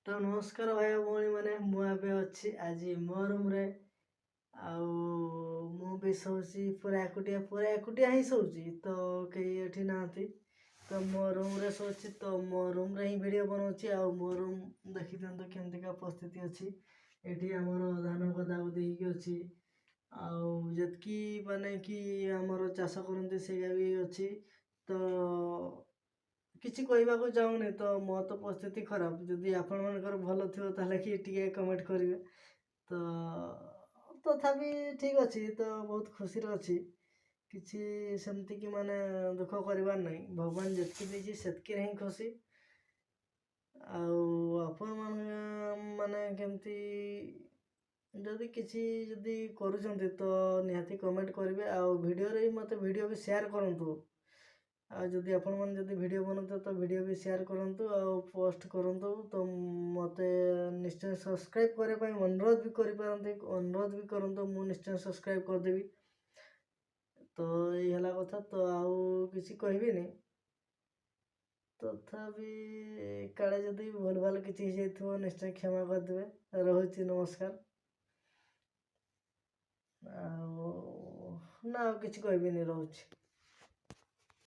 ତ ନମସ୍କାର ଭାଇ ଓ ଭଉଣୀମାନେ, ମୁଁ ଏବେ ଅଛି ଆଜି ମୋ ରୁମ୍ରେ। ଆଉ ମୁଁ ବି ଶୋଉଛି ପୁରା ଏକୁଟିଆ ହିଁ ଶୋଉଛି, ତ କେହି ଏଠି ନାହାନ୍ତି। ତ ମୋ ରୁମ୍ରେ ଶୋଉଛି, ତ ମୋ ରୁମ୍ରେ ହିଁ ଭିଡ଼ିଓ ବନାଉଛି। ଆଉ ମୋ ରୁମ୍ ଦେଖିଦିଅନ୍ତୁ କେମିତିକା ପରିସ୍ଥିତି ଅଛି। ଏଠି ଆମର ଧାନ ଗଦାଗଦି ହେଇକି ଅଛି। ଆଉ ଯେତିକି ମାନେ କି ଆମର ଚାଷ କରନ୍ତି ସେଇଟା ବି ଅଛି। ତ କିଛି କହିବାକୁ ଚାହୁଁନି, ତ ମୋ ତ ପରିସ୍ଥିତି ଖରାପ। ଯଦି ଆପଣମାନଙ୍କର ଭଲ ଥିବ ତାହେଲେ କି ଟିକେ କମେଣ୍ଟ କରିବେ। ତ ତଥାପି ଠିକ୍ ଅଛି, ତ ବହୁତ ଖୁସିରେ ଅଛି। କିଛି ସେମିତି କି ମାନେ ଦୁଃଖ କରିବାର ନାହିଁ। ଭଗବାନ ଯେତିକି ଦେଇଛି ସେତିକିରେ ହିଁ ଖୁସି। ଆଉ ଆପଣମାନେ ମାନେ କେମିତି ଯଦି କିଛି ଯଦି କରୁଛନ୍ତି ତ ନିହାତି କମେଣ୍ଟ କରିବେ। ଆଉ ଭିଡ଼ିଓରେ ବି ମୋତେ ଭିଡ଼ିଓ ବି ସେୟାର କରନ୍ତୁ। ଆଉ ଯଦି ଆପଣମାନେ ଯଦି ଭିଡ଼ିଓ ବନାଉଥିବେ ତ ଭିଡ଼ିଓ ବି ସେୟାର କରନ୍ତୁ ଆଉ ପୋଷ୍ଟ କରନ୍ତୁ। ତ ମୋତେ ନିଶ୍ଚୟ ସବସ୍କ୍ରାଇବ୍ କରିବା ପାଇଁ ଅନୁରୋଧ ବି କରିପାରନ୍ତି, ଅନୁରୋଧ ବି କରନ୍ତୁ, ମୁଁ ନିଶ୍ଚୟ ସବସ୍କ୍ରାଇବ୍ କରିଦେବି। ତ ଏଇ ହେଲା କଥା, ତ ଆଉ କିଛି କହିବିନି। ତଥାପି କାଳେ ଯଦି ଭୁଲ ଭାଲ କିଛି ହେଇଯାଇଥିବ ନିଶ୍ଚୟ କ୍ଷମା କରିଦେବେ। ରହୁଛି, ନମସ୍କାର। ଆଉ ନା, ଆଉ କିଛି କହିବିନି, ରହୁଛି।